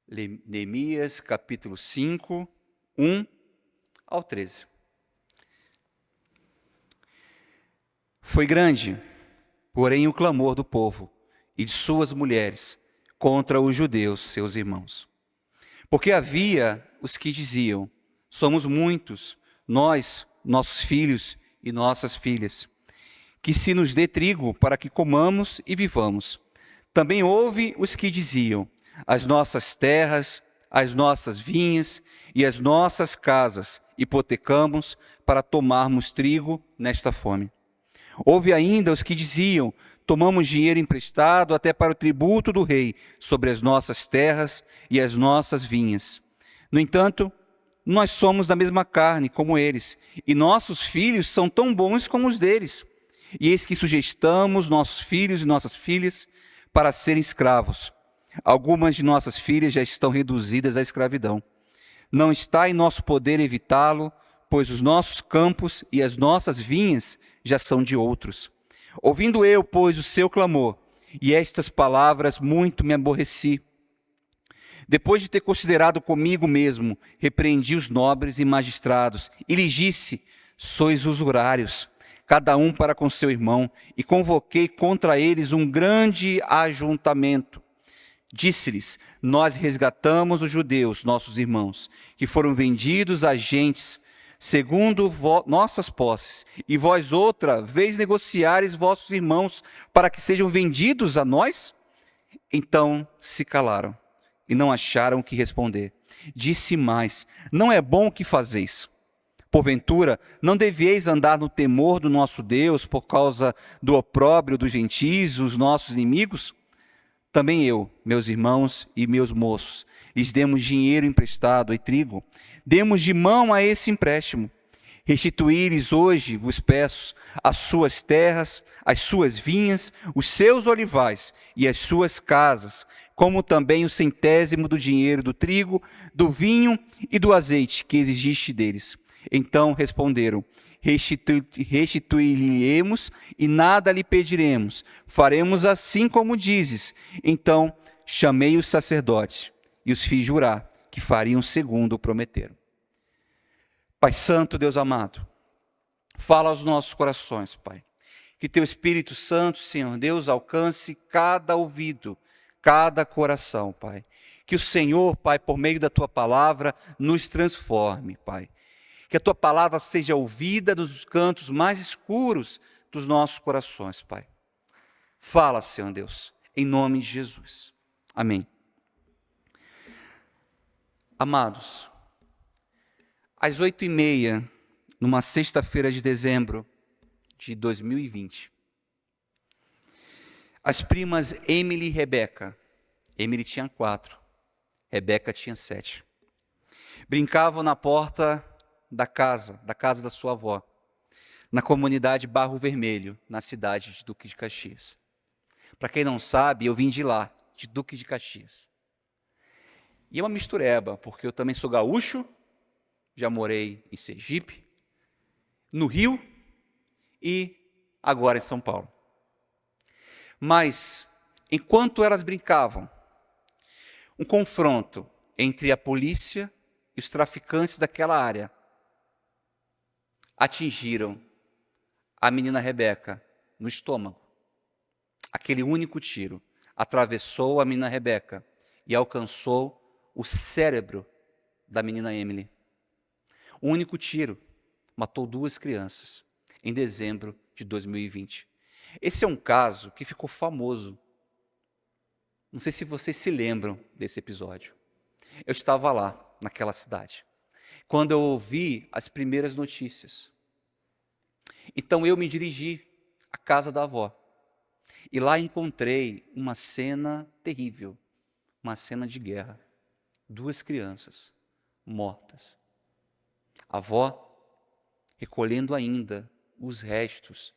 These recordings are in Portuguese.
Neemias, capítulo 5, 1 ao 13. Foi grande, porém, o clamor do povo e de suas mulheres contra os judeus, seus irmãos. Porque havia os que diziam: somos muitos, nós, nossos filhos e nossas filhas, que se nos dê trigo para que comamos e vivamos. Também houve os que diziam: as nossas terras, as nossas vinhas e as nossas casas hipotecamos para tomarmos trigo nesta fome. Houve ainda os que diziam: tomamos dinheiro emprestado até para o tributo do rei sobre as nossas terras e as nossas vinhas. No entanto, nós somos da mesma carne como eles, e nossos filhos são tão bons como os deles. E eis que sujeitamos nossos filhos e nossas filhas para serem escravos. Algumas de nossas filhas já estão reduzidas à escravidão. Não está em nosso poder evitá-lo, pois os nossos campos e as nossas vinhas já são de outros. Ouvindo eu, pois, o seu clamor, e estas palavras muito me aborreci. Depois de ter considerado comigo mesmo, repreendi os nobres e magistrados, e lhes disse: sois usurários, cada um para com seu irmão, e convoquei contra eles um grande ajuntamento. Disse-lhes: nós resgatamos os judeus, nossos irmãos, que foram vendidos a gentes, segundo nossas posses, e vós outra vez negociareis vossos irmãos, para que sejam vendidos a nós? Então se calaram, e não acharam o que responder. Disse mais: não é bom o que fazeis. Porventura, não devieis andar no temor do nosso Deus, por causa do opróbrio dos gentios, os nossos inimigos? Também eu, meus irmãos e meus moços, lhes demos dinheiro emprestado e trigo, demos de mão a esse empréstimo. Restituí-lhes hoje, vos peço, as suas terras, as suas vinhas, os seus olivais e as suas casas, como também o centésimo do dinheiro do trigo, do vinho e do azeite que exigiste deles. Então responderam: restituí-lhe-emos e nada lhe pediremos, faremos assim como dizes. Então chamei os sacerdotes e os fiz jurar que fariam segundo o prometeram. Pai Santo, Deus amado, fala aos nossos corações, Pai, que teu Espírito Santo, Senhor Deus, alcance cada ouvido, cada coração, Pai. Que o Senhor, Pai, por meio da tua palavra, nos transforme, Pai. Que a tua palavra seja ouvida nos cantos mais escuros dos nossos corações, Pai. Fala, Senhor Deus, em nome de Jesus. Amém. Amados, às 8h30, numa sexta-feira de dezembro de 2020, as primas Emily e Rebeca, Emily tinha 4, Rebeca tinha 7, brincavam na porta da casa da sua avó, na comunidade Barro Vermelho, na cidade de Duque de Caxias. Para quem não sabe, eu vim de lá, de Duque de Caxias. E é uma mistureba, porque eu também sou gaúcho, já morei em Sergipe, no Rio e agora em São Paulo. Mas, enquanto elas brincavam, um confronto entre a polícia e os traficantes daquela área atingiram a menina Rebeca no estômago. Aquele único tiro atravessou a menina Rebeca e alcançou o cérebro da menina Emily. Um único tiro matou 2 crianças em dezembro de 2020. Esse é um caso que ficou famoso. Não sei se vocês se lembram desse episódio. Eu estava lá, naquela cidade, quando eu ouvi as primeiras notícias. Então eu me dirigi à casa da avó. E lá encontrei uma cena terrível, uma cena de guerra. 2 crianças mortas. A avó recolhendo ainda os restos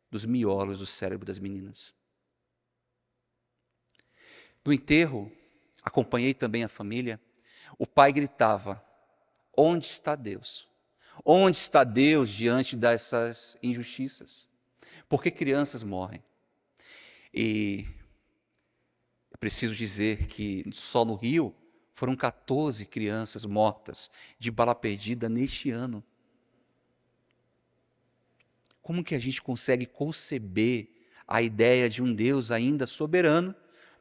dos miolos do cérebro das meninas. No enterro, acompanhei também a família. O pai gritava: onde está Deus? Onde está Deus diante dessas injustiças? Por que crianças morrem? E eu preciso dizer que só no Rio Foram 14 crianças mortas de bala perdida neste ano. Como que a gente consegue conceber a ideia de um Deus ainda soberano,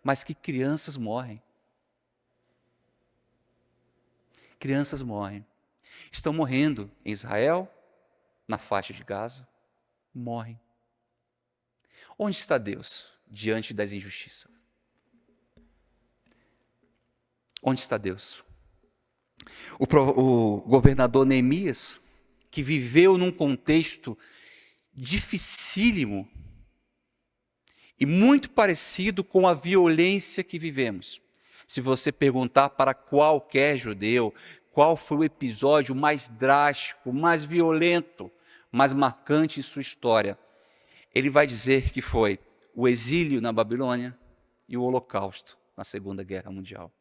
mas que crianças morrem? Crianças morrem. Estão morrendo em Israel, na faixa de Gaza, morrem. Onde está Deus diante das injustiças? Onde está Deus? O governador Neemias, que viveu num contexto dificílimo e muito parecido com a violência que vivemos. Se você perguntar para qualquer judeu qual foi o episódio mais drástico, mais violento, mais marcante em sua história, ele vai dizer que foi o exílio na Babilônia e o Holocausto na Segunda Guerra Mundial.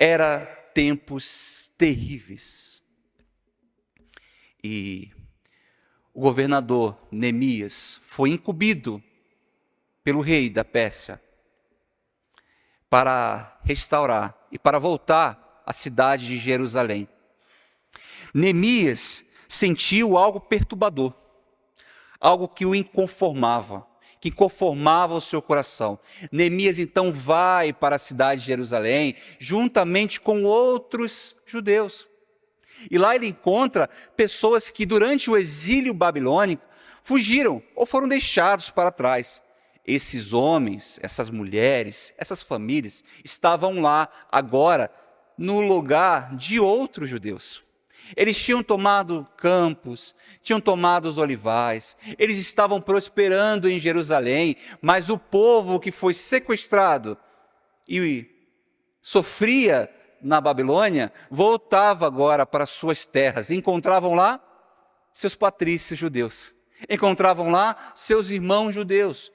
Era tempos terríveis. E o governador Neemias foi incumbido pelo rei da Pérsia para restaurar e para voltar à cidade de Jerusalém. Neemias sentiu algo perturbador, algo que o inconformava, que conformava o seu coração. Neemias então vai para a cidade de Jerusalém, juntamente com outros judeus. E lá ele encontra pessoas que durante o exílio babilônico fugiram ou foram deixados para trás. Esses homens, essas mulheres, essas famílias estavam lá agora no lugar de outros judeus. Eles tinham tomado campos, tinham tomado os olivais, eles estavam prosperando em Jerusalém, mas o povo que foi sequestrado e sofria na Babilônia, voltava agora para suas terras. Encontravam lá seus patrícios judeus. Encontravam lá seus irmãos judeus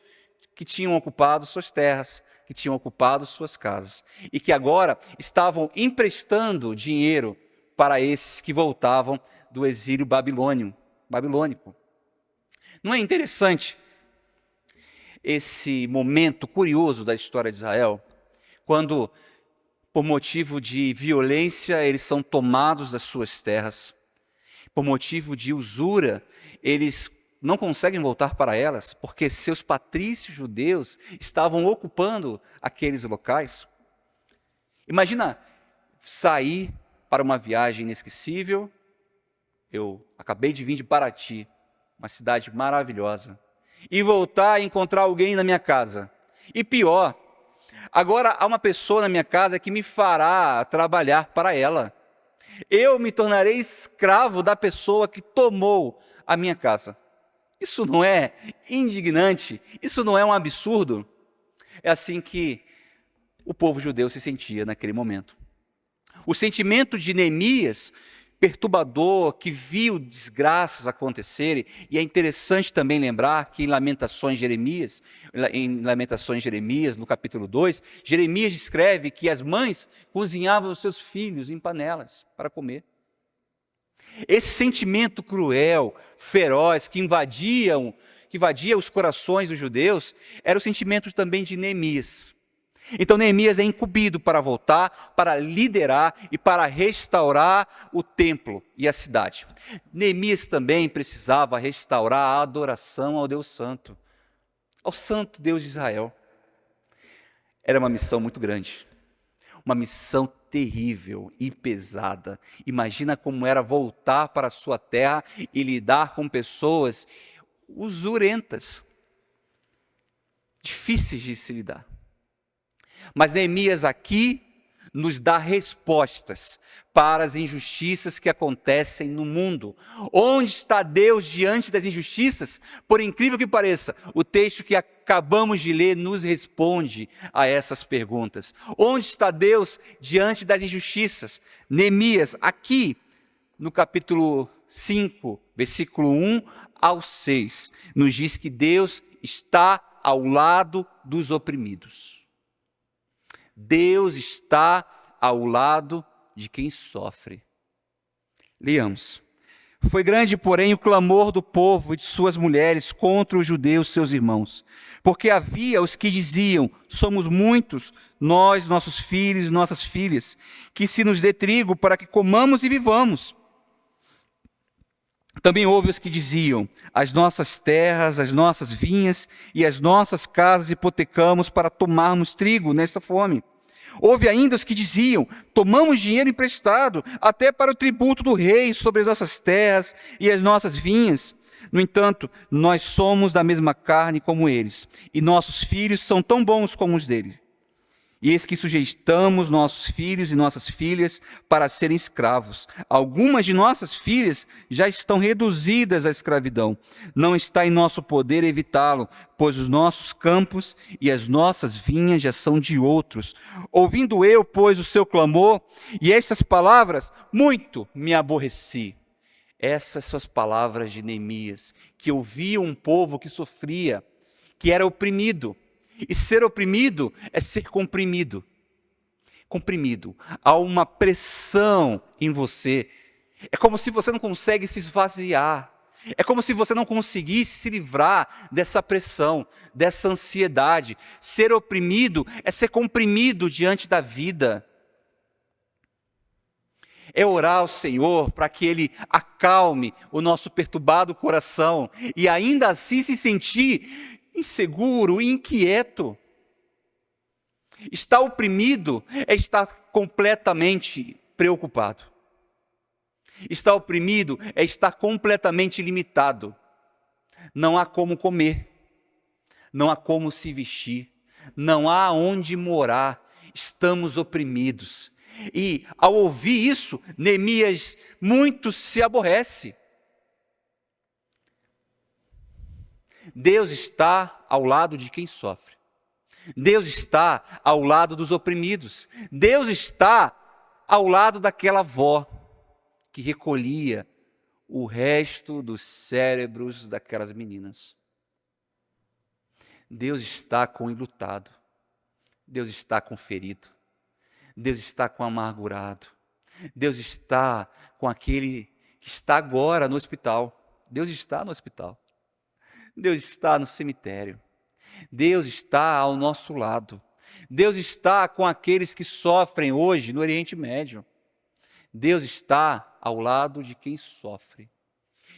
que tinham ocupado suas terras, que tinham ocupado suas casas e que agora estavam emprestando dinheiro para esses que voltavam do exílio babilônico. Não é interessante esse momento curioso da história de Israel, quando por motivo de violência, eles são tomados das suas terras. Por motivo de usura, eles não conseguem voltar para elas, porque seus patrícios judeus estavam ocupando aqueles locais. Imagina sair para uma viagem inesquecível. Eu acabei de vir de Paraty, uma cidade maravilhosa, e voltar e encontrar alguém na minha casa. E pior, agora há uma pessoa na minha casa que me fará trabalhar para ela. Eu me tornarei escravo da pessoa que tomou a minha casa. Isso não é indignante? Isso não é um absurdo? É assim que o povo judeu se sentia naquele momento. O sentimento de Neemias, perturbador, que viu desgraças acontecerem, e é interessante também lembrar que em Lamentações de Jeremias, no capítulo 2, Jeremias descreve que as mães cozinhavam os seus filhos em panelas para comer. Esse sentimento cruel, feroz, que invadia os corações dos judeus, era o sentimento também de Neemias. Então Neemias é incumbido para voltar, para liderar e para restaurar o templo e a cidade. Neemias também precisava restaurar a adoração ao Deus Santo, ao Santo Deus de Israel. Era uma missão muito grande, uma missão terrível e pesada. Imagina como era voltar para a sua terra e lidar com pessoas usurentas, difíceis de se lidar. Mas Neemias aqui nos dá respostas para as injustiças que acontecem no mundo. Onde está Deus diante das injustiças? Por incrível que pareça, o texto que acabamos de ler nos responde a essas perguntas. Onde está Deus diante das injustiças? Neemias, aqui no capítulo 5, versículo 1 ao 6, nos diz que Deus está ao lado dos oprimidos. Deus está ao lado de quem sofre. Leamos. Foi grande, porém, o clamor do povo e de suas mulheres contra os judeus, seus irmãos, porque havia os que diziam: somos muitos, nós, nossos filhos e nossas filhas, que se nos dê trigo para que comamos e vivamos. Também houve os que diziam: as nossas terras, as nossas vinhas e as nossas casas hipotecamos para tomarmos trigo nessa fome. Houve ainda os que diziam: tomamos dinheiro emprestado até para o tributo do rei sobre as nossas terras e as nossas vinhas. No entanto, nós somos da mesma carne como eles, e nossos filhos são tão bons como os deles. E eis que sujeitamos nossos filhos e nossas filhas para serem escravos. Algumas de nossas filhas já estão reduzidas à escravidão. Não está em nosso poder evitá-lo, pois os nossos campos e as nossas vinhas já são de outros. Ouvindo eu, pois, o seu clamor e estas palavras, muito me aborreci. Essas são as palavras de Neemias, que ouvia um povo que sofria, que era oprimido. E ser oprimido é ser comprimido. Comprimido. Há uma pressão em você. É como se você não consegue se esvaziar. É como se você não conseguisse se livrar dessa pressão, dessa ansiedade. Ser oprimido é ser comprimido diante da vida. É orar ao Senhor para que Ele acalme o nosso perturbado coração e ainda assim se sentir inseguro e inquieto. Estar oprimido é estar completamente preocupado. Estar oprimido é estar completamente limitado. Não há como comer, não há como se vestir, não há onde morar. Estamos oprimidos. E ao ouvir isso, Neemias muito se aborrece. Deus está ao lado de quem sofre. Deus está ao lado dos oprimidos. Deus está ao lado daquela avó que recolhia o resto dos cérebros daquelas meninas. Deus está com o enlutado. Deus está com o ferido. Deus está com o amargurado. Deus está com aquele que está agora no hospital. Deus está no hospital. Deus está no cemitério. Deus está ao nosso lado. Deus está com aqueles que sofrem hoje no Oriente Médio. Deus está ao lado de quem sofre.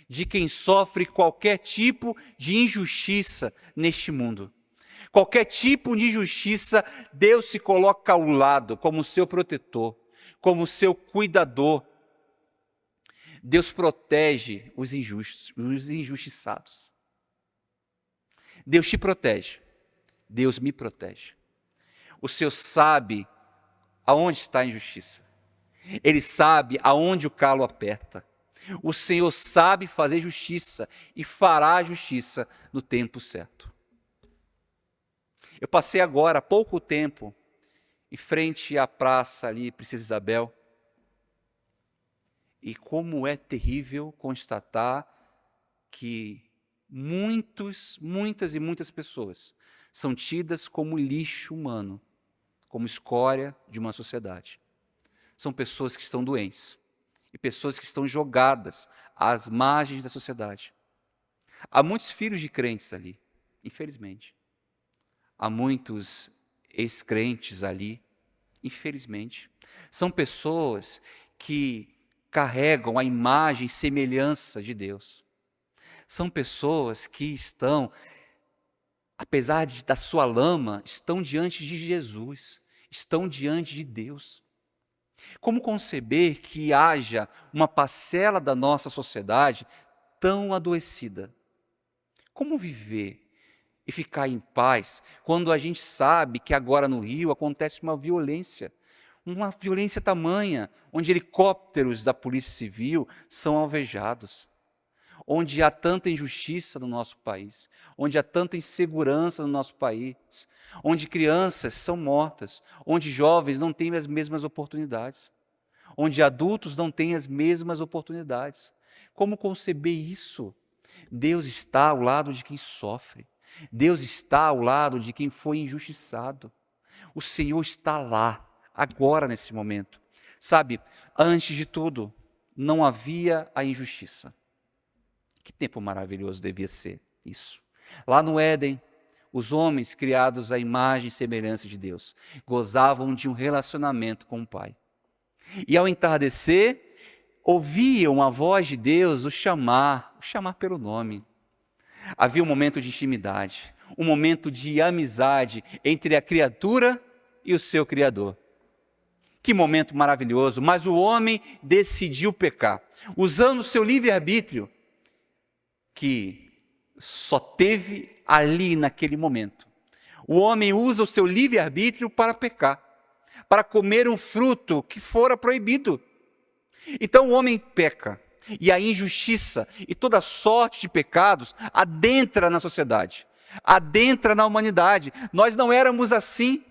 De quem sofre qualquer tipo de injustiça neste mundo. Qualquer tipo de injustiça, Deus se coloca ao lado como seu protetor, como seu cuidador. Deus protege os injustos, os injustiçados. Deus te protege, Deus me protege. O Senhor sabe aonde está a injustiça. Ele sabe aonde o calo aperta. O Senhor sabe fazer justiça e fará a justiça no tempo certo. Eu passei agora há pouco tempo em frente à praça ali, Princesa Isabel, e como é terrível constatar que muitas e muitas pessoas são tidas como lixo humano, como escória de uma sociedade. São pessoas que estão doentes e pessoas que estão jogadas às margens da sociedade. Há muitos filhos de crentes ali, infelizmente. Há muitos ex-crentes ali, infelizmente. São pessoas que carregam a imagem e semelhança de Deus. São pessoas que estão, apesar da sua lama, estão diante de Jesus, estão diante de Deus. Como conceber que haja uma parcela da nossa sociedade tão adoecida? Como viver e ficar em paz quando a gente sabe que agora no Rio acontece uma violência tamanha, onde helicópteros da Polícia Civil são alvejados? Onde há tanta injustiça no nosso país, onde há tanta insegurança no nosso país, onde crianças são mortas, onde jovens não têm as mesmas oportunidades, onde adultos não têm as mesmas oportunidades. Como conceber isso? Deus está ao lado de quem sofre, Deus está ao lado de quem foi injustiçado. O Senhor está lá, agora nesse momento. Sabe, antes de tudo, não havia a injustiça. Que tempo maravilhoso devia ser isso. Lá no Éden, os homens criados à imagem e semelhança de Deus gozavam de um relacionamento com o Pai. E ao entardecer, ouviam a voz de Deus o chamar pelo nome. Havia um momento de intimidade, um momento de amizade entre a criatura e o seu Criador. Que momento maravilhoso, mas o homem decidiu pecar, usando o seu livre-arbítrio, que só teve ali naquele momento. O homem usa o seu livre-arbítrio para pecar, para comer um fruto que fora proibido. Então o homem peca, e a injustiça e toda sorte de pecados adentra na sociedade, adentra na humanidade. Nós não éramos assim,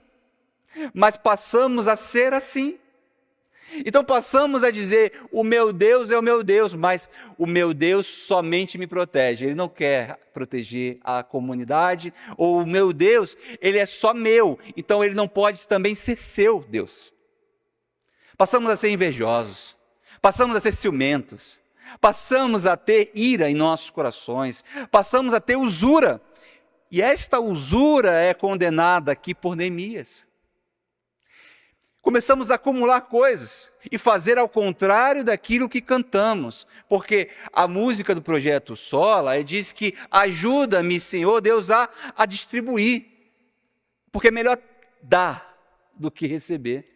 mas passamos a ser assim. Então passamos a dizer, o meu Deus é o meu Deus, mas o meu Deus somente me protege. Ele não quer proteger a comunidade, ou o meu Deus, ele é só meu, então ele não pode também ser seu Deus. Passamos a ser invejosos, passamos a ser ciumentos, passamos a ter ira em nossos corações, passamos a ter usura. E esta usura é condenada aqui por Neemias. Começamos a acumular coisas e fazer ao contrário daquilo que cantamos, porque a música do Projeto Sola diz que ajuda-me, Senhor Deus, a distribuir, porque é melhor dar do que receber.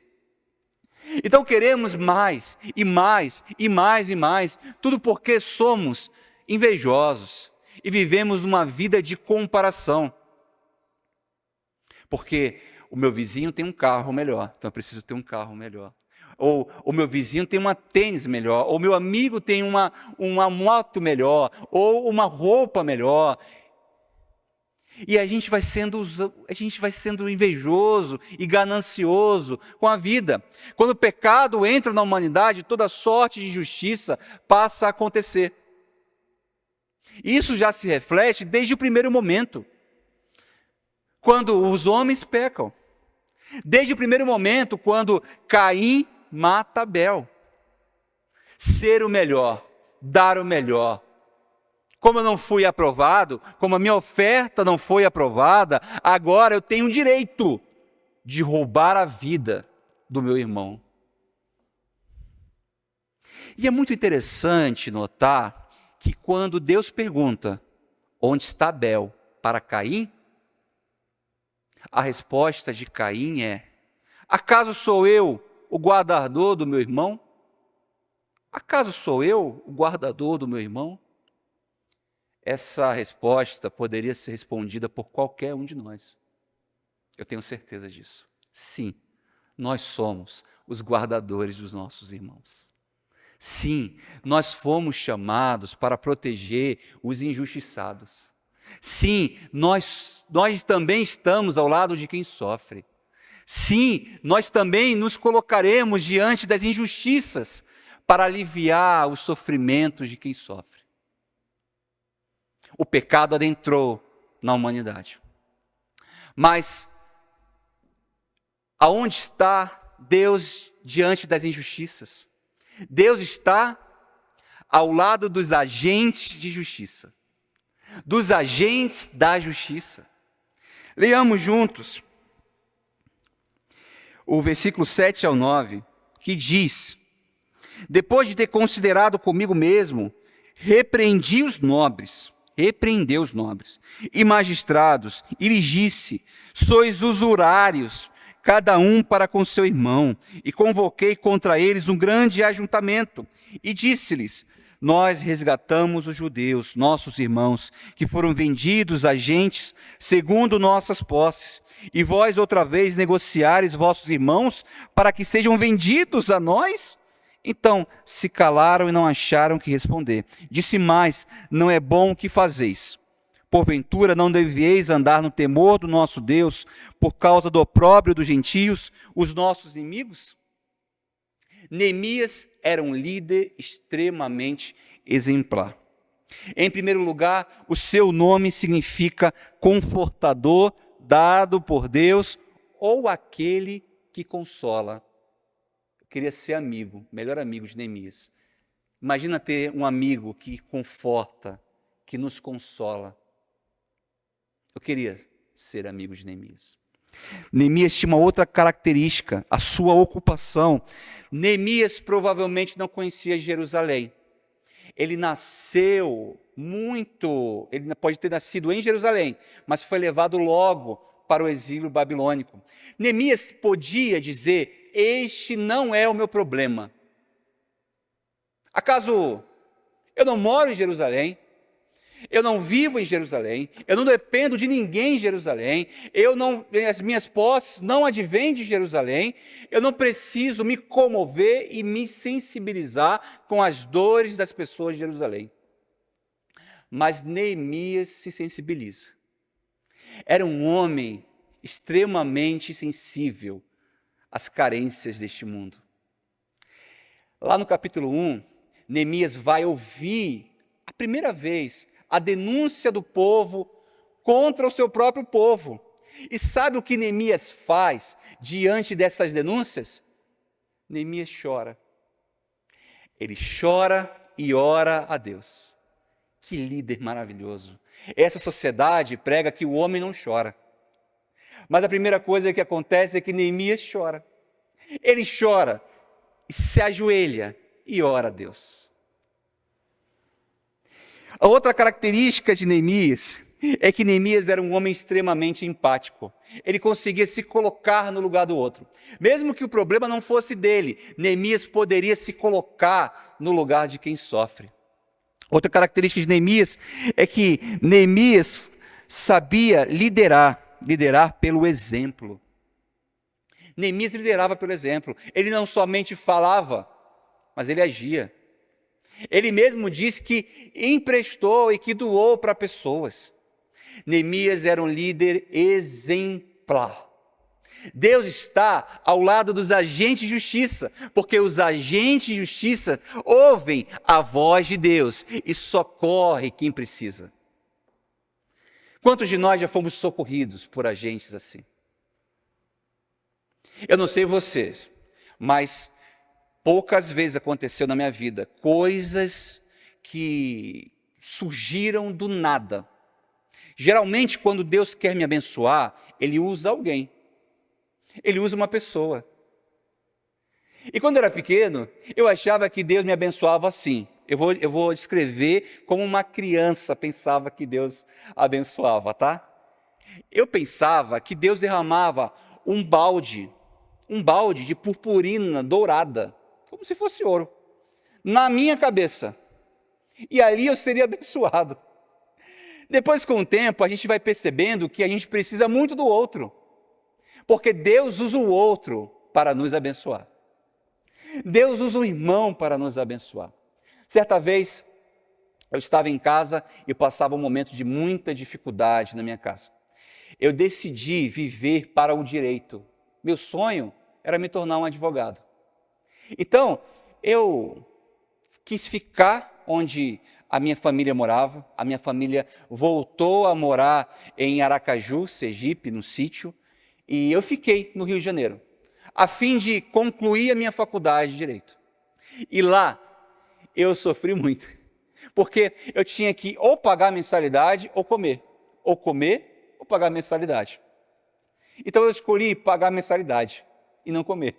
Então queremos mais e mais e mais e mais, tudo porque somos invejosos e vivemos uma vida de comparação. Porque o meu vizinho tem um carro melhor, então eu preciso ter um carro melhor. Ou o meu vizinho tem uma tênis melhor, ou meu amigo tem uma moto melhor, ou uma roupa melhor. E a gente vai sendo invejoso e ganancioso com a vida. Quando o pecado entra na humanidade, toda sorte de injustiça passa a acontecer. Isso já se reflete desde o primeiro momento, quando os homens pecam. Desde o primeiro momento, quando Caim mata Abel. Ser o melhor, dar o melhor. Como eu não fui aprovado, como a minha oferta não foi aprovada, agora eu tenho o direito de roubar a vida do meu irmão. E é muito interessante notar que quando Deus pergunta onde está Abel para Caim, a resposta de Caim é: acaso sou eu o guardador do meu irmão? Acaso sou eu o guardador do meu irmão? Essa resposta poderia ser respondida por qualquer um de nós. Eu tenho certeza disso. Sim, nós somos os guardadores dos nossos irmãos. Sim, nós fomos chamados para proteger os injustiçados. Sim, nós também estamos ao lado de quem sofre. Sim, nós também nos colocaremos diante das injustiças para aliviar os sofrimentos de quem sofre. O pecado adentrou na humanidade. Mas aonde está Deus diante das injustiças? Deus está ao lado dos agentes de justiça, dos agentes da justiça. Leamos juntos o versículo 7 ao 9, que diz: depois de ter considerado comigo mesmo, repreendeu os nobres e magistrados, e lhes disse: sois usurários, cada um para com seu irmão, e convoquei contra eles um grande ajuntamento, e disse-lhes: nós resgatamos os judeus, nossos irmãos, que foram vendidos a gentes segundo nossas posses, e vós outra vez negociareis vossos irmãos para que sejam vendidos a nós? Então se calaram e não acharam que responder. Disse mais: não é bom o que fazeis. Porventura não devieis andar no temor do nosso Deus, por causa do opróbrio dos gentios, os nossos inimigos? Neemias era um líder extremamente exemplar. Em primeiro lugar, o seu nome significa confortador, dado por Deus, ou aquele que consola. Eu queria ser amigo, melhor amigo de Neemias. Imagina ter um amigo que conforta, que nos consola. Eu queria ser amigo de Neemias. Neemias tinha uma outra característica, a sua ocupação. Neemias provavelmente não conhecia Jerusalém. Ele pode ter nascido em Jerusalém, mas foi levado logo para o exílio babilônico. Neemias podia dizer: este não é o meu problema. Acaso eu não moro em Jerusalém? Eu não vivo em Jerusalém, eu não dependo de ninguém em Jerusalém, as minhas posses não advêm de Jerusalém, eu não preciso me comover e me sensibilizar com as dores das pessoas de Jerusalém. Mas Neemias se sensibiliza. Era um homem extremamente sensível às carências deste mundo. Lá no capítulo 1, Neemias vai ouvir a primeira vez a denúncia do povo contra o seu próprio povo. E sabe o que Neemias faz diante dessas denúncias? Neemias chora. Ele chora e ora a Deus. Que líder maravilhoso. Essa sociedade prega que o homem não chora. Mas a primeira coisa que acontece é que Neemias chora. Ele chora e se ajoelha e ora a Deus. A outra característica de Neemias é que Neemias era um homem extremamente empático. Ele conseguia se colocar no lugar do outro. Mesmo que o problema não fosse dele, Neemias poderia se colocar no lugar de quem sofre. Outra característica de Neemias é que Neemias sabia liderar pelo exemplo. Neemias liderava pelo exemplo. Ele não somente falava, mas ele agia. Ele mesmo disse que emprestou e que doou para pessoas. Neemias era um líder exemplar. Deus está ao lado dos agentes de justiça, porque os agentes de justiça ouvem a voz de Deus e socorrem quem precisa. Quantos de nós já fomos socorridos por agentes assim? Eu não sei você, mas poucas vezes aconteceu na minha vida coisas que surgiram do nada. Geralmente, quando Deus quer me abençoar, Ele usa alguém. Ele usa uma pessoa. E quando eu era pequeno, eu achava que Deus me abençoava assim. Eu vou descrever como uma criança pensava que Deus abençoava, tá? Eu pensava que Deus derramava um balde de purpurina dourada, como se fosse ouro, na minha cabeça. E ali eu seria abençoado. Depois, com o tempo, a gente vai percebendo que a gente precisa muito do outro, porque Deus usa o outro para nos abençoar. Deus usa o irmão para nos abençoar. Certa vez, eu estava em casa e passava um momento de muita dificuldade na minha casa. Eu decidi viver para o direito. Meu sonho era me tornar um advogado. Então, eu quis ficar onde a minha família morava. A minha família voltou a morar em Aracaju, Sergipe, no sítio, e eu fiquei no Rio de Janeiro, a fim de concluir a minha faculdade de Direito. E lá, eu sofri muito, porque eu tinha que ou pagar mensalidade ou comer ou pagar mensalidade. Então eu escolhi pagar mensalidade e não comer.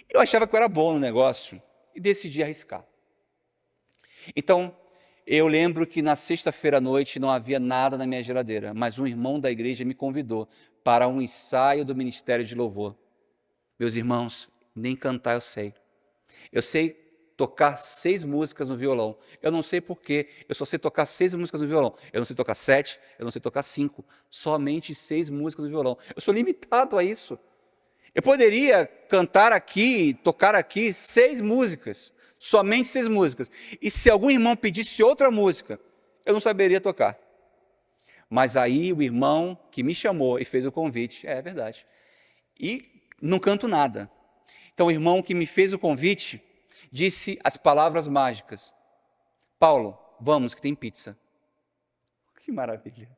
Eu achava que eu era bom no negócio e decidi arriscar. Então, eu lembro que na sexta-feira à noite não havia nada na minha geladeira, mas um irmão da igreja me convidou para um ensaio do Ministério de Louvor. Meus irmãos, nem cantar eu sei. Eu sei tocar 6 músicas no violão. Eu não sei porquê, eu só sei tocar 6 músicas no violão. Eu não sei tocar 7, eu não sei tocar 5, somente 6 músicas no violão. Eu sou limitado a isso. Eu poderia cantar aqui, tocar aqui 6 músicas, somente 6 músicas. E se algum irmão pedisse outra música, eu não saberia tocar. Mas aí o irmão que me chamou e fez o convite, é verdade, e não canto nada. Então o irmão que me fez o convite disse as palavras mágicas: Paulo, vamos que tem pizza. Que maravilha.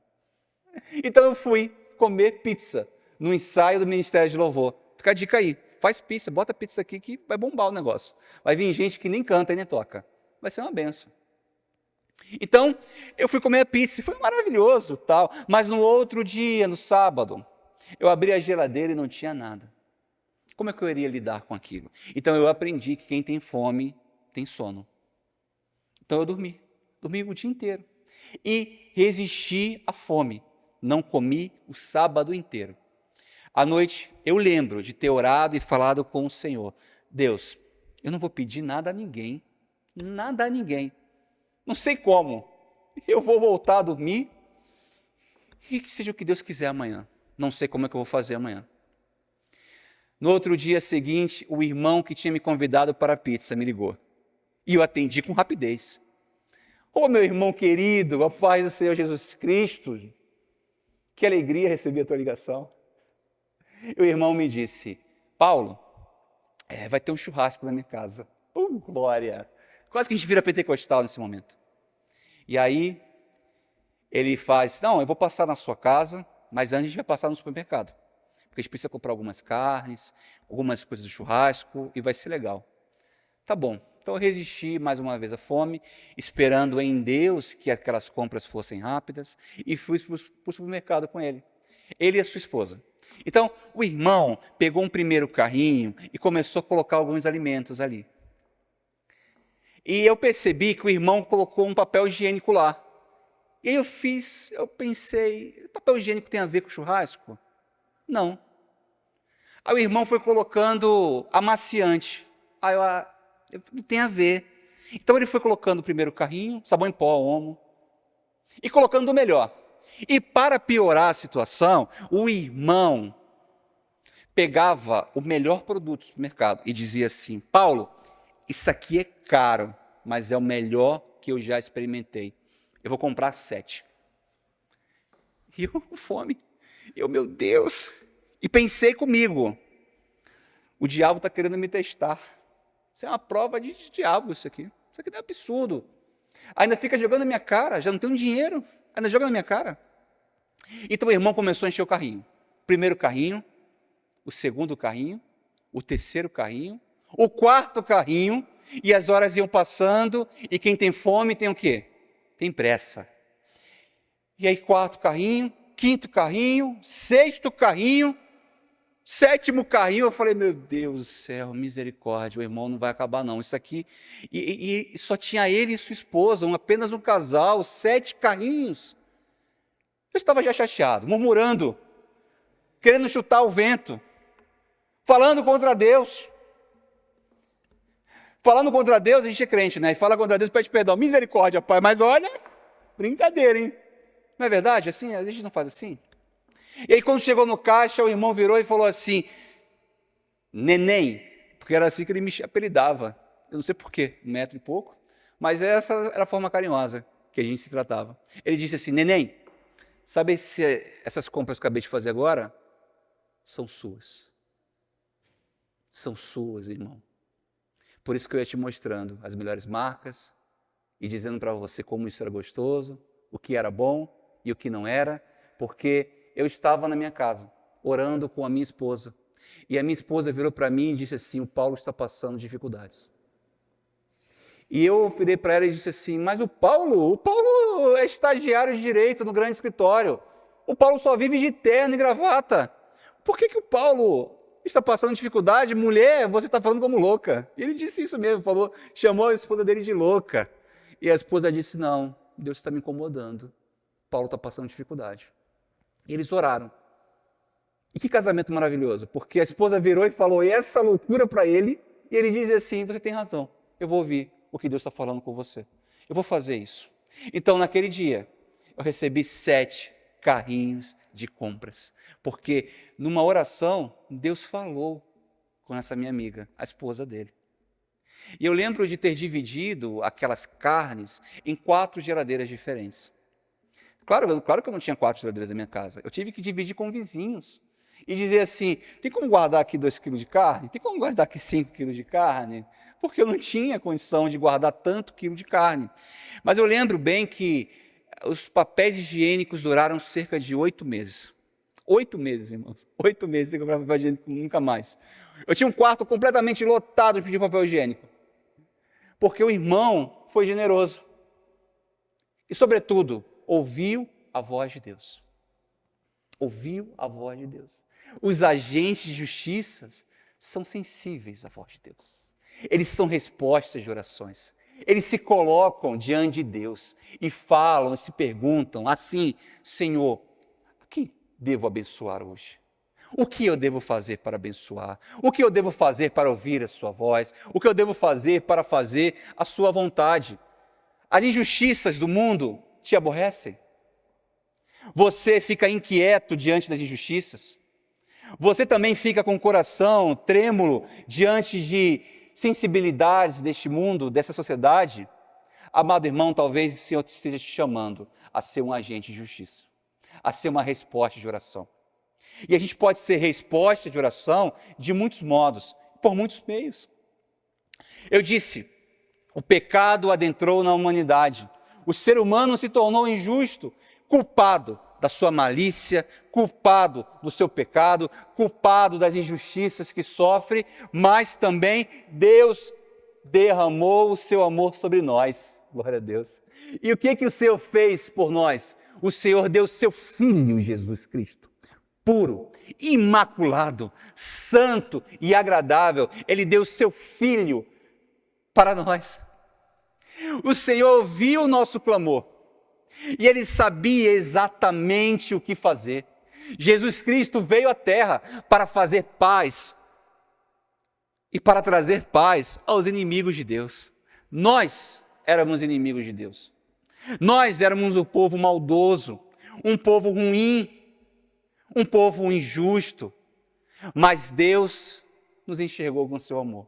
Então eu fui comer pizza no ensaio do Ministério de Louvor. Fica a dica aí. faz pizza, bota pizza aqui que vai bombar o negócio. Vai vir gente que nem canta e nem toca. Vai ser uma benção. Então, eu fui comer a pizza, foi maravilhoso, tal. Mas no outro dia, no sábado, eu abri a geladeira e não tinha nada. Como é que eu iria lidar com aquilo? Então, eu aprendi que quem tem fome tem sono. Então, eu dormi o dia inteiro. E resisti à fome. Não comi o sábado inteiro. À noite, eu lembro de ter orado e falado com o Senhor. Deus, eu não vou pedir nada a ninguém. Nada a ninguém. Não sei como. Eu vou voltar a dormir e que seja o que Deus quiser amanhã. Não sei como é que eu vou fazer amanhã. No outro dia seguinte, o irmão que tinha me convidado para a pizza me ligou. E eu atendi com rapidez. Ô meu irmão querido, a paz do Senhor Jesus Cristo, que alegria receber a tua ligação. E o irmão me disse, Paulo, vai ter um churrasco na minha casa. Glória! Quase que a gente vira pentecostal nesse momento. E aí, ele faz, não, eu vou passar na sua casa, mas antes a gente vai passar no supermercado. Porque a gente precisa comprar algumas carnes, algumas coisas do churrasco, e vai ser legal. Tá bom. Então eu resisti mais uma vez à fome, esperando em Deus que aquelas compras fossem rápidas, e fui para o supermercado com ele. Ele e a sua esposa. Então, o irmão pegou um primeiro carrinho e começou a colocar alguns alimentos ali. E eu percebi que o irmão colocou um papel higiênico lá. E aí eu pensei, papel higiênico tem a ver com churrasco? Não. Aí o irmão foi colocando amaciante. Aí não tem a ver. Então ele foi colocando o primeiro carrinho, sabão em pó, omo, e colocando o melhor. E para piorar a situação, o irmão pegava o melhor produto do supermercado e dizia assim, Paulo, isso aqui é caro, mas é o melhor que eu já experimentei. Eu vou comprar 7. E eu com fome. Meu Deus. E pensei comigo, o diabo está querendo me testar. Isso é uma prova de diabo, isso aqui. Isso aqui é um absurdo. Ainda fica jogando na minha cara, já não tenho dinheiro, ainda joga na minha cara. Então o irmão começou a encher o carrinho. O primeiro carrinho, o segundo carrinho, o terceiro carrinho, o quarto carrinho, e as horas iam passando, e quem tem fome tem o quê? Tem pressa. E aí quarto carrinho, quinto carrinho, sexto carrinho, sétimo carrinho, eu falei, meu Deus do céu, misericórdia, o irmão não vai acabar não, isso aqui, e só tinha ele e sua esposa, apenas um casal, 7 carrinhos. Eu estava já chateado, murmurando, querendo chutar o vento, falando contra Deus. Falando contra Deus, a gente é crente, né? E fala contra Deus, pede perdão, misericórdia, Pai, mas olha, brincadeira, hein? Não é verdade? Assim, a gente não faz assim? E aí quando chegou no caixa, o irmão virou e falou assim, neném, porque era assim que ele me apelidava, eu não sei porquê, 1 metro e pouco, mas essa era a forma carinhosa que a gente se tratava. Ele disse assim, neném, sabe se essas compras que eu acabei de fazer agora, são suas. São suas, irmão. Por isso que eu ia te mostrando as melhores marcas e dizendo para você como isso era gostoso, o que era bom e o que não era, porque eu estava na minha casa, orando com a minha esposa. E a minha esposa virou para mim e disse assim, o Paulo está passando dificuldades. E eu virei para ela e disse assim, mas o Paulo é estagiário de direito no grande escritório. O Paulo só vive de terno e gravata. Por que o Paulo está passando dificuldade? Mulher, você está falando como louca. E ele disse isso mesmo, chamou a esposa dele de louca. E a esposa disse, não, Deus está me incomodando. Paulo está passando dificuldade. E eles oraram. E que casamento maravilhoso, porque a esposa virou e falou essa loucura para ele, e ele diz assim, você tem razão, eu vou ouvir o que Deus está falando com você. Eu vou fazer isso. Então, naquele dia, eu recebi 7 carrinhos de compras, porque numa oração, Deus falou com essa minha amiga, a esposa dele. E eu lembro de ter dividido aquelas carnes em 4 geladeiras diferentes. Claro que eu não tinha 4 geladeiras na minha casa, eu tive que dividir com vizinhos. E dizer assim, tem como guardar aqui 2 quilos de carne? Tem como guardar aqui 5 quilos de carne? Porque eu não tinha condição de guardar tanto quilo de carne. Mas eu lembro bem que os papéis higiênicos duraram cerca de 8 meses. 8 meses, irmãos. 8 meses sem comprar papel higiênico, nunca mais. Eu tinha um quarto completamente lotado de papel higiênico, porque o irmão foi generoso e, sobretudo, ouviu a voz de Deus. Ouviu a voz de Deus. Os agentes de justiça são sensíveis à voz de Deus. Eles são respostas de orações. Eles se colocam diante de Deus e falam e se perguntam assim: Senhor, a quem devo abençoar hoje? O que eu devo fazer para abençoar? O que eu devo fazer para ouvir a sua voz? O que eu devo fazer para fazer a sua vontade? As injustiças do mundo te aborrecem? Você fica inquieto diante das injustiças? Você também fica com o coração trêmulo diante de sensibilidades deste mundo, dessa sociedade? Amado irmão, talvez o Senhor esteja te chamando a ser um agente de justiça, a ser uma resposta de oração. E a gente pode ser resposta de oração de muitos modos, por muitos meios. Eu disse, o pecado adentrou na humanidade. O ser humano se tornou injusto, culpado da sua malícia, culpado do seu pecado, culpado das injustiças que sofre, mas também Deus derramou o seu amor sobre nós. Glória a Deus. E o que o Senhor fez por nós? O Senhor deu seu Filho, Jesus Cristo, puro, imaculado, santo e agradável. Ele deu seu Filho para nós. O Senhor ouviu o nosso clamor e Ele sabia exatamente o que fazer. Jesus Cristo veio à terra para fazer paz e para trazer paz aos inimigos de Deus. Nós éramos inimigos de Deus. Nós éramos um povo maldoso, um povo ruim, um povo injusto, mas Deus nos enxergou com seu amor.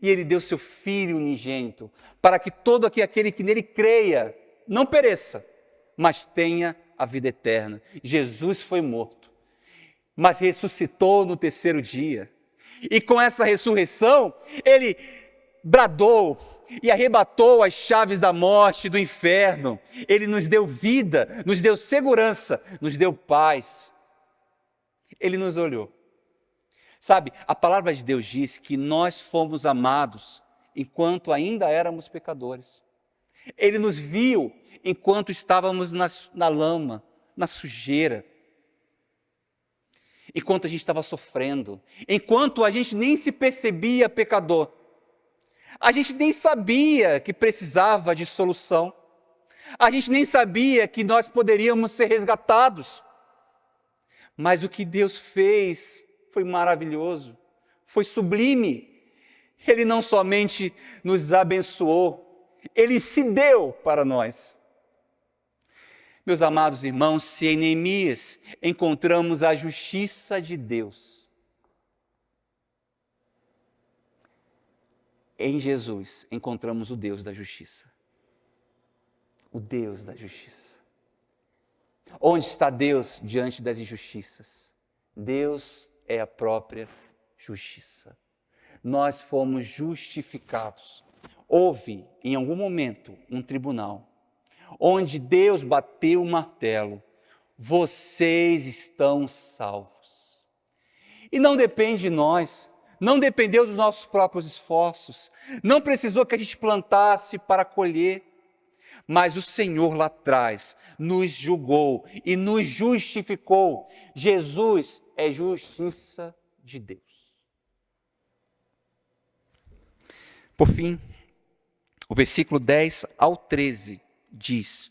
E Ele deu seu Filho unigênito, para que todo aquele que nele creia não pereça, mas tenha a vida eterna. Jesus foi morto, mas ressuscitou no terceiro dia. E com essa ressurreição, Ele bradou e arrebatou as chaves da morte e do inferno. Ele nos deu vida, nos deu segurança, nos deu paz. Ele nos olhou. Sabe, a palavra de Deus diz que nós fomos amados enquanto ainda éramos pecadores. Ele nos viu enquanto estávamos na lama, na sujeira. Enquanto a gente estava sofrendo. Enquanto a gente nem se percebia pecador. A gente nem sabia que precisava de solução. A gente nem sabia que nós poderíamos ser resgatados. Mas o que Deus fez foi maravilhoso, foi sublime. Ele não somente nos abençoou, Ele se deu para nós. Meus amados irmãos, se em Neemias encontramos a justiça de Deus, em Jesus encontramos o Deus da justiça. O Deus da justiça. Onde está Deus diante das injustiças? Deus é a própria justiça. Nós fomos justificados. Houve, em algum momento, um tribunal, onde Deus bateu o martelo. Vocês estão salvos. E não depende de nós, não dependeu dos nossos próprios esforços, não precisou que a gente plantasse para colher, mas o Senhor lá atrás nos julgou e nos justificou. Jesus é justiça de Deus. Por fim, o versículo 10 ao 13 diz: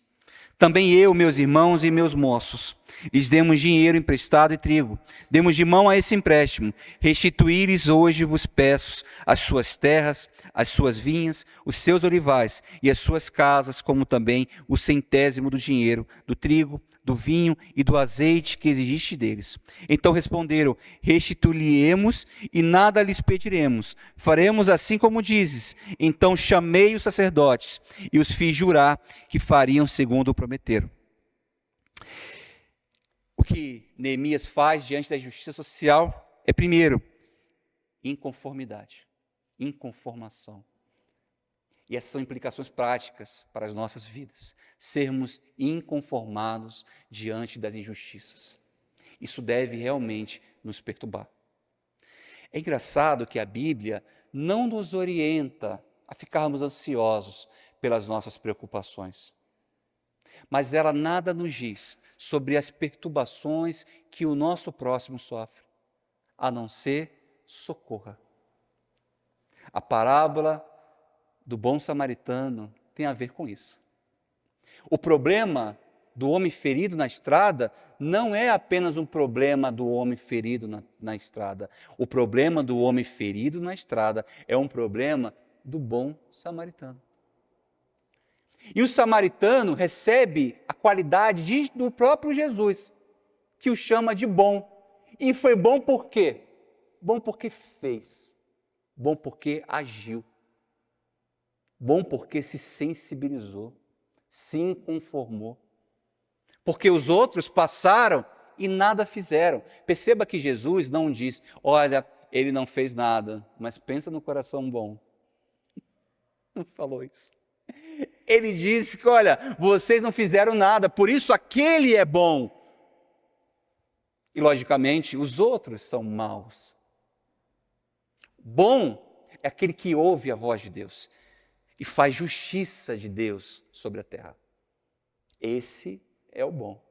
Também eu, meus irmãos e meus moços, lhes demos dinheiro emprestado e trigo, demos de mão a esse empréstimo, restituí-lhes hoje vos peço as suas terras, as suas vinhas, os seus olivais e as suas casas, como também o centésimo do dinheiro, do trigo, do vinho e do azeite que exigiste deles. Então responderam: restituí-lhe-emos e nada lhes pediremos, faremos assim como dizes. Então chamei os sacerdotes e os fiz jurar que fariam segundo o prometeram. O que Neemias faz diante da justiça social é, primeiro, inconformidade, inconformação. E essas são implicações práticas para as nossas vidas. Sermos inconformados diante das injustiças. Isso deve realmente nos perturbar. É engraçado que a Bíblia não nos orienta a ficarmos ansiosos pelas nossas preocupações, mas ela nada nos diz sobre as perturbações que o nosso próximo sofre, a não ser socorra. A parábola do bom samaritano tem a ver com isso. O problema do homem ferido na estrada não é apenas um problema do homem ferido na estrada. O problema do homem ferido na estrada é um problema do bom samaritano. E o samaritano recebe a qualidade do próprio Jesus, que o chama de bom. E foi bom por quê? Bom porque fez. Bom porque agiu. Bom porque se sensibilizou, se inconformou. Porque os outros passaram e nada fizeram. Perceba que Jesus não diz, olha, ele não fez nada, mas pensa no coração bom. Não falou isso. Ele disse que, olha, vocês não fizeram nada, por isso aquele é bom. E, logicamente, os outros são maus. Bom é aquele que ouve a voz de Deus e faz justiça de Deus sobre a terra. Esse é o bom.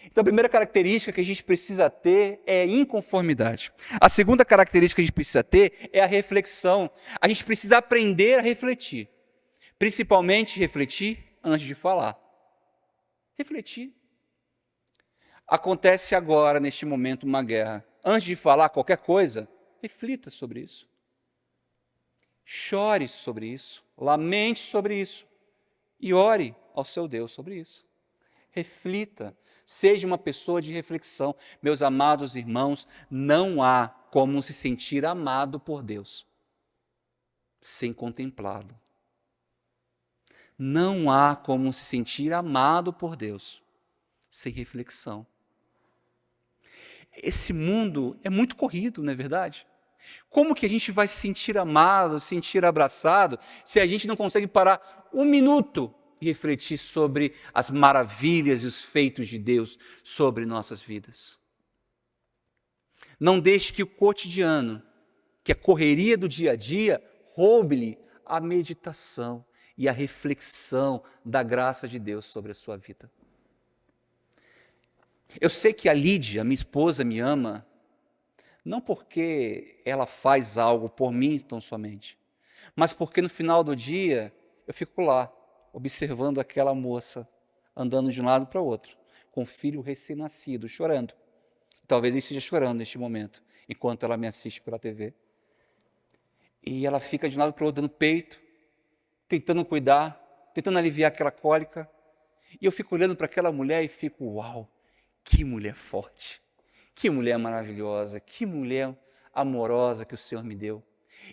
Então, a primeira característica que a gente precisa ter é a inconformidade. A segunda característica que a gente precisa ter é a reflexão. A gente precisa aprender a refletir. Principalmente refletir antes de falar. Refletir. Acontece agora, neste momento, uma guerra. Antes de falar qualquer coisa, reflita sobre isso. Chore sobre isso. Lamente sobre isso. E ore ao seu Deus sobre isso. Reflita. Seja uma pessoa de reflexão. Meus amados irmãos, não há como se sentir amado por Deus sem contemplá-lo. Não há como se sentir amado por Deus sem reflexão. Esse mundo é muito corrido, não é verdade? Como que a gente vai se sentir amado, se sentir abraçado, se a gente não consegue parar um minuto e refletir sobre as maravilhas e os feitos de Deus sobre nossas vidas? Não deixe que o cotidiano, que a correria do dia a dia, roube-lhe a meditação e a reflexão da graça de Deus sobre a sua vida. Eu sei que a Lídia, minha esposa, me ama, não porque ela faz algo por mim tão somente, mas porque no final do dia eu fico lá, observando aquela moça, andando de um lado para o outro, com o filho recém-nascido, chorando. Talvez ele esteja chorando neste momento, enquanto ela me assiste pela TV. E ela fica de um lado para o outro, dando peito, tentando cuidar, tentando aliviar aquela cólica. E eu fico olhando para aquela mulher e fico, uau, que mulher forte, que mulher maravilhosa, que mulher amorosa que o Senhor me deu.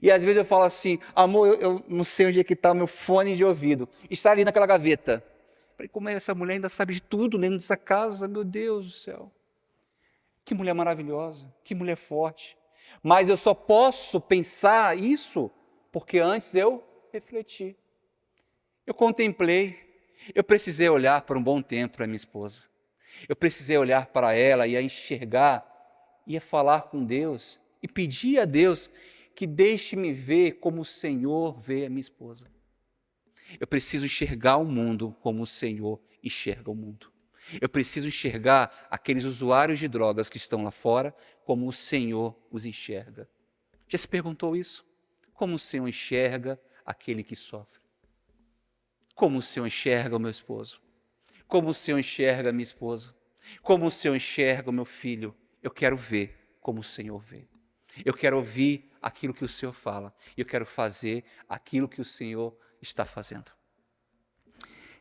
E às vezes eu falo assim, amor, eu não sei onde é que está o meu fone de ouvido, está ali naquela gaveta. Falei, como é essa mulher ainda sabe de tudo dentro dessa casa, meu Deus do céu. Que mulher maravilhosa, que mulher forte. Mas eu só posso pensar isso porque antes eu refleti. Eu contemplei, eu precisei olhar por um bom tempo para minha esposa. Eu precisei olhar para ela e a enxergar, e a falar com Deus, e pedir a Deus que deixe-me ver como o Senhor vê a minha esposa. Eu preciso enxergar o mundo como o Senhor enxerga o mundo. Eu preciso enxergar aqueles usuários de drogas que estão lá fora como o Senhor os enxerga. Já se perguntou isso? Como o Senhor enxerga aquele que sofre? Como o Senhor enxerga o meu esposo? Como o Senhor enxerga a minha esposa? Como o Senhor enxerga o meu filho? Eu quero ver como o Senhor vê. Eu quero ouvir aquilo que o Senhor fala. Eu quero fazer aquilo que o Senhor está fazendo.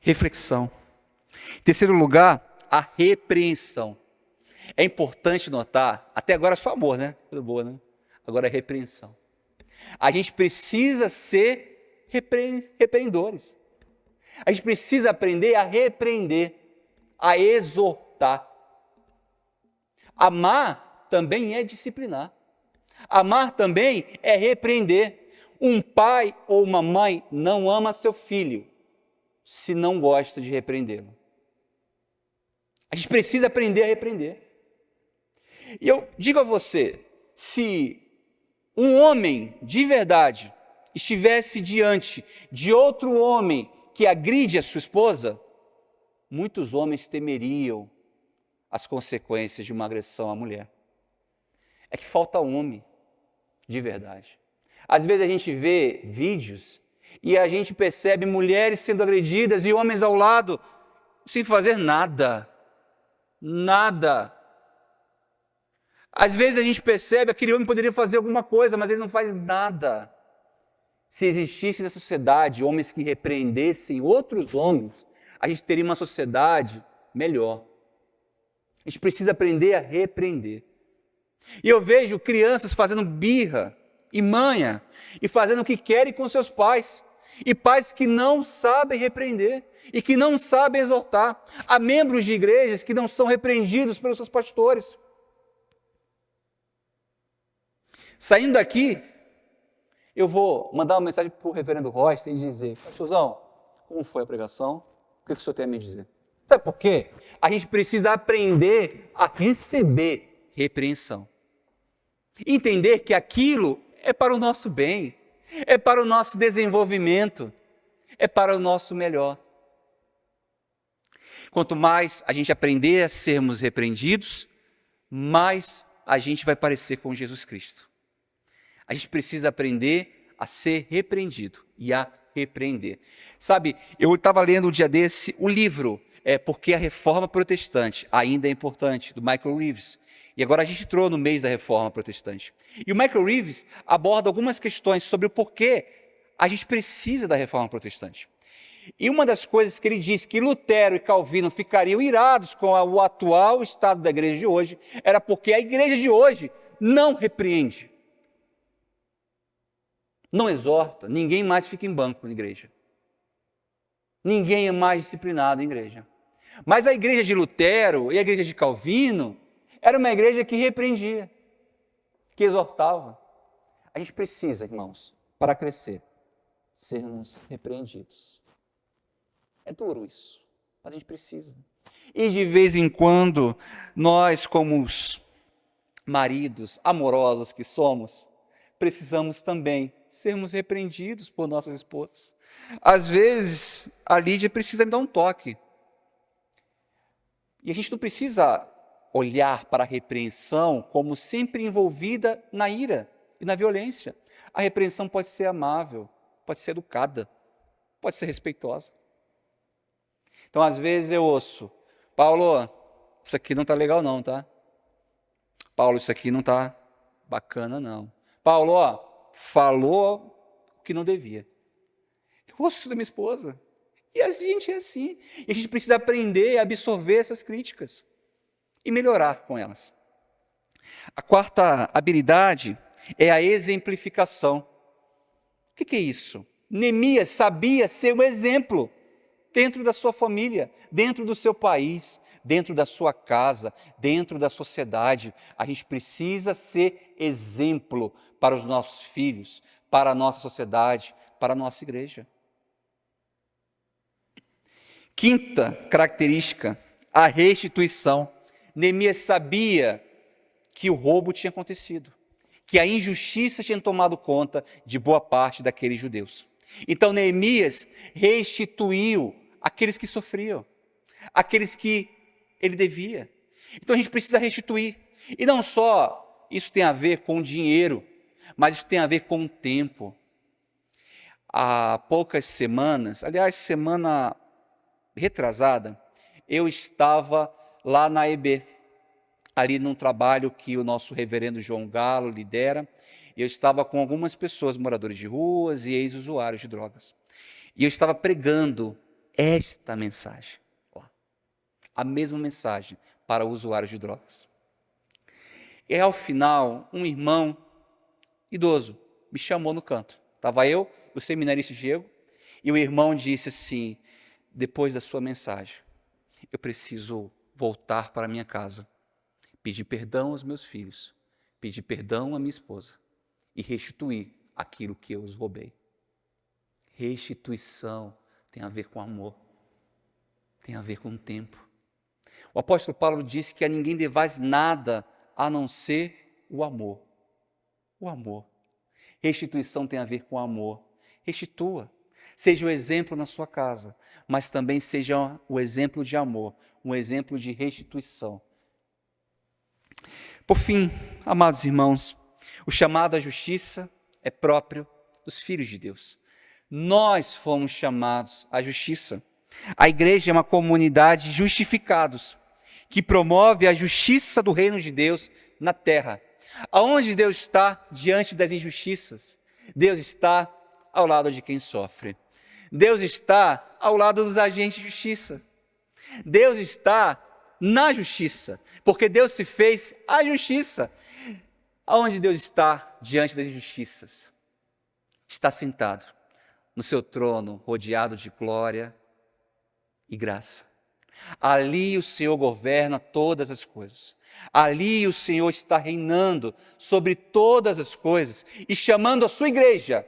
Reflexão. Em terceiro lugar, a repreensão. É importante notar, até agora é só amor, né? Coisa boa, né? Agora é repreensão. A gente precisa ser repreendedores. A gente precisa aprender a repreender, a exortar. Amar também é disciplinar. Amar também é repreender. Um pai ou uma mãe não ama seu filho se não gosta de repreendê-lo. A gente precisa aprender a repreender. E eu digo a você, se um homem de verdade estivesse diante de outro homem que agride a sua esposa, muitos homens temeriam as consequências de uma agressão à mulher. É que falta homem de verdade. Às vezes a gente vê vídeos e a gente percebe mulheres sendo agredidas e homens ao lado sem fazer nada. Nada. Às vezes a gente percebe que aquele homem poderia fazer alguma coisa, mas ele não faz nada. Se existisse na sociedade homens que repreendessem outros homens, a gente teria uma sociedade melhor. A gente precisa aprender a repreender. E eu vejo crianças fazendo birra e manha, e fazendo o que querem com seus pais. E pais que não sabem repreender, e que não sabem exortar. Há membros de igrejas que não são repreendidos pelos seus pastores. Saindo daqui, eu vou mandar uma mensagem para o reverendo Rocha e dizer: pastorzão, como foi a pregação? O que o senhor tem a me dizer? Sabe por quê? A gente precisa aprender a receber repreensão. Entender que aquilo é para o nosso bem, é para o nosso desenvolvimento, é para o nosso melhor. Quanto mais a gente aprender a sermos repreendidos, mais a gente vai parecer com Jesus Cristo. A gente precisa aprender a ser repreendido e a repreender. Sabe, eu estava lendo um dia desse o livro Porque a Reforma Protestante Ainda é Importante, do Michael Reeves. E agora a gente entrou no mês da Reforma Protestante. E o Michael Reeves aborda algumas questões sobre o porquê a gente precisa da Reforma Protestante. E uma das coisas que ele diz que Lutero e Calvino ficariam irados com o atual estado da igreja de hoje era porque a igreja de hoje não repreende, não exorta, ninguém mais fica em banco na igreja. Ninguém é mais disciplinado em igreja. Mas a igreja de Lutero e a igreja de Calvino era uma igreja que repreendia, que exortava. A gente precisa, irmãos, para crescer, sermos repreendidos. É duro isso, mas a gente precisa. E de vez em quando, nós, como os maridos amorosos que somos, precisamos também sermos repreendidos por nossas esposas. Às vezes, a Lídia precisa me dar um toque. E a gente não precisa olhar para a repreensão como sempre envolvida na ira e na violência. A repreensão pode ser amável, pode ser educada, pode ser respeitosa. Então, às vezes eu ouço: Paulo, isso aqui não está legal não, tá? Paulo, isso aqui não está bacana não. Paulo, falou o que não devia. Eu ouço isso da minha esposa. E a gente é assim. E a gente precisa aprender a absorver essas críticas e melhorar com elas. A quarta habilidade é a exemplificação. O que é isso? Neemias sabia ser um exemplo dentro da sua família, dentro do seu país, dentro da sua casa, dentro da sociedade. A gente precisa ser exemplo para os nossos filhos, para a nossa sociedade, para a nossa igreja. Quinta característica, a restituição. Neemias sabia que o roubo tinha acontecido, que a injustiça tinha tomado conta de boa parte daqueles judeus. Então Neemias restituiu aqueles que sofriam, aqueles que ele devia. Então a gente precisa restituir. E não só isso tem a ver com dinheiro, mas isso tem a ver com o tempo. Há poucas semanas, aliás, semana retrasada, eu estava lá na EB, ali num trabalho que o nosso reverendo João Galo lidera. Eu estava com algumas pessoas, moradores de ruas e ex-usuários de drogas. E eu estava pregando esta mensagem, a mesma mensagem para usuários de drogas. E ao final, um irmão idoso me chamou no canto. Estava eu, o seminarista Diego, e o irmão disse assim: depois da sua mensagem, eu preciso voltar para minha casa, pedir perdão aos meus filhos, pedir perdão à minha esposa e restituir aquilo que eu os roubei. Restituição tem a ver com amor, tem a ver com tempo. O apóstolo Paulo disse que a ninguém devais nada a não ser o amor. O amor. Restituição tem a ver com amor. Restitua. Seja o exemplo na sua casa, mas também seja o exemplo de amor, um exemplo de restituição. Por fim, amados irmãos, o chamado à justiça é próprio dos filhos de Deus. Nós fomos chamados à justiça. A igreja é uma comunidade de justificados, que promove a justiça do reino de Deus na terra. Aonde Deus está diante das injustiças? Deus está ao lado de quem sofre. Deus está ao lado dos agentes de justiça. Deus está na justiça, porque Deus se fez a justiça. Aonde Deus está diante das injustiças? Está sentado no seu trono, rodeado de glória e graça. Ali o Senhor governa todas as coisas. Ali o Senhor está reinando sobre todas as coisas e chamando a sua igreja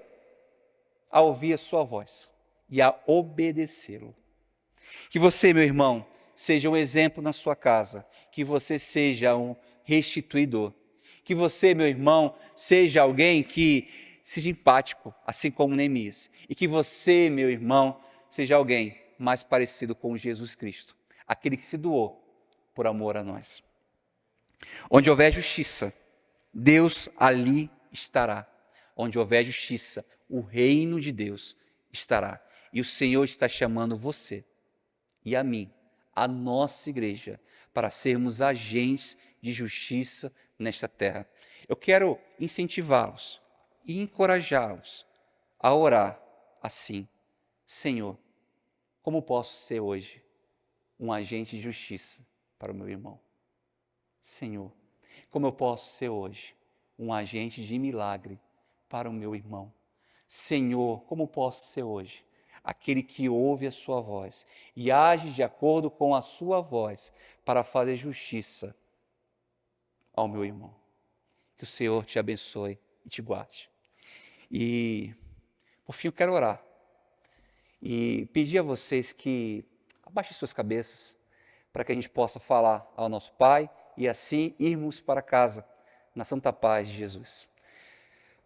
a ouvir a sua voz e a obedecê-lo. Que você, meu irmão, seja um exemplo na sua casa, que você seja um restituidor, que você, meu irmão, seja alguém que seja empático, assim como Neemias, e que você, meu irmão, seja alguém mais parecido com Jesus Cristo, aquele que se doou por amor a nós. Onde houver justiça, Deus ali estará. Onde houver justiça, o reino de Deus estará. E o Senhor está chamando você e a mim, a nossa igreja, para sermos agentes de justiça nesta terra. Eu quero incentivá-los e encorajá-los a orar assim: Senhor, como posso ser hoje um agente de justiça para o meu irmão? Senhor, como eu posso ser hoje um agente de milagre para o meu irmão? Senhor, como posso ser hoje aquele que ouve a sua voz e age de acordo com a sua voz para fazer justiça ao meu irmão? Que o Senhor te abençoe e te guarde. E, por fim, eu quero orar e pedir a vocês que abaixem suas cabeças para que a gente possa falar ao nosso Pai e assim irmos para casa na santa paz de Jesus.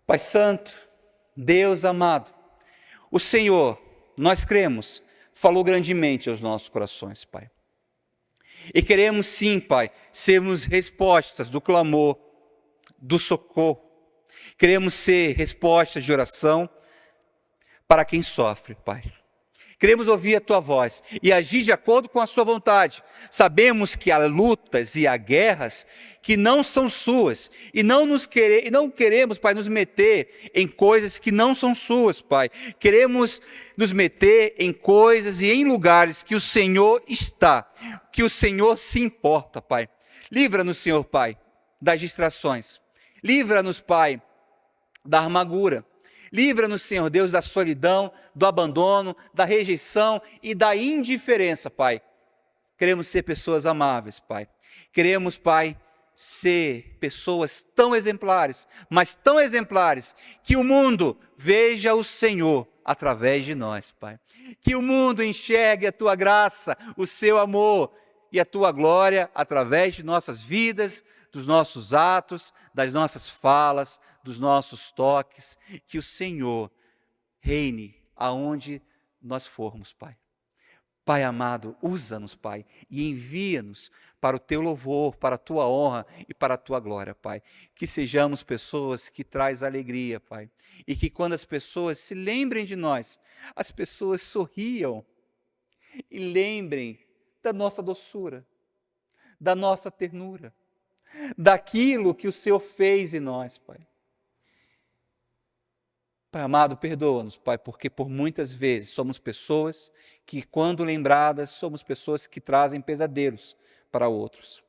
Pai Santo, Deus amado, o Senhor, nós cremos, falou grandemente aos nossos corações, Pai. E queremos sim, Pai, sermos respostas do clamor, do socorro. Queremos ser respostas de oração para quem sofre, Pai. Queremos ouvir a Tua voz e agir de acordo com a Sua vontade. Sabemos que há lutas e há guerras que não são Suas e não queremos, Pai, nos meter em coisas que não são Suas, Pai. Queremos nos meter em coisas e em lugares que o Senhor está, que o Senhor se importa, Pai. Livra-nos, Senhor, Pai, das distrações. Livra-nos, Pai, da amargura. Livra-nos, Senhor Deus, da solidão, do abandono, da rejeição e da indiferença, Pai. Queremos ser pessoas amáveis, Pai. Queremos, Pai, ser pessoas tão exemplares, mas tão exemplares, que o mundo veja o Senhor através de nós, Pai. Que o mundo enxergue a Tua graça, o Seu amor e a Tua glória através de nossas vidas, dos nossos atos, das nossas falas, dos nossos toques. Que o Senhor reine aonde nós formos, Pai. Pai amado, usa-nos, Pai, e envia-nos para o Teu louvor, para a Tua honra e para a Tua glória, Pai. Que sejamos pessoas que traz alegria, Pai, e que quando as pessoas se lembrem de nós, as pessoas sorriam e lembrem da nossa doçura, da nossa ternura, daquilo que o Senhor fez em nós, Pai. Pai amado, perdoa-nos, Pai, porque por muitas vezes somos pessoas que, quando lembradas, somos pessoas que trazem pesadelos para outros.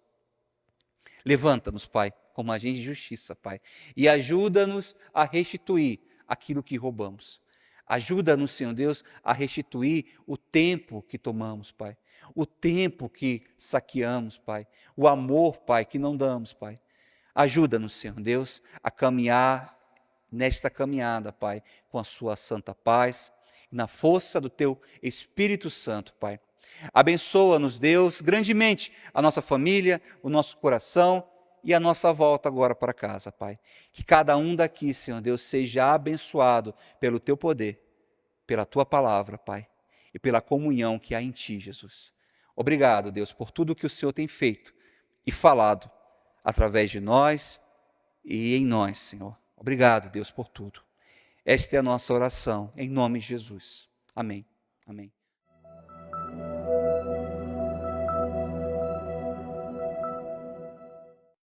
Levanta-nos, Pai, como agente de justiça, Pai, e ajuda-nos a restituir aquilo que roubamos. Ajuda-nos, Senhor Deus, a restituir o tempo que tomamos, Pai, o tempo que saqueamos, Pai, o amor, Pai, que não damos, Pai. Ajuda-nos, Senhor Deus, a caminhar nesta caminhada, Pai, com a Sua santa paz, na força do Teu Espírito Santo, Pai. Abençoa-nos, Deus, grandemente a nossa família, o nosso coração e a nossa volta agora para casa, Pai. Que cada um daqui, Senhor Deus, seja abençoado pelo Teu poder, pela Tua palavra, Pai, e pela comunhão que há em Ti, Jesus. Obrigado, Deus, por tudo que o Senhor tem feito e falado através de nós e em nós, Senhor. Obrigado, Deus, por tudo. Esta é a nossa oração, em nome de Jesus. Amém. Amém.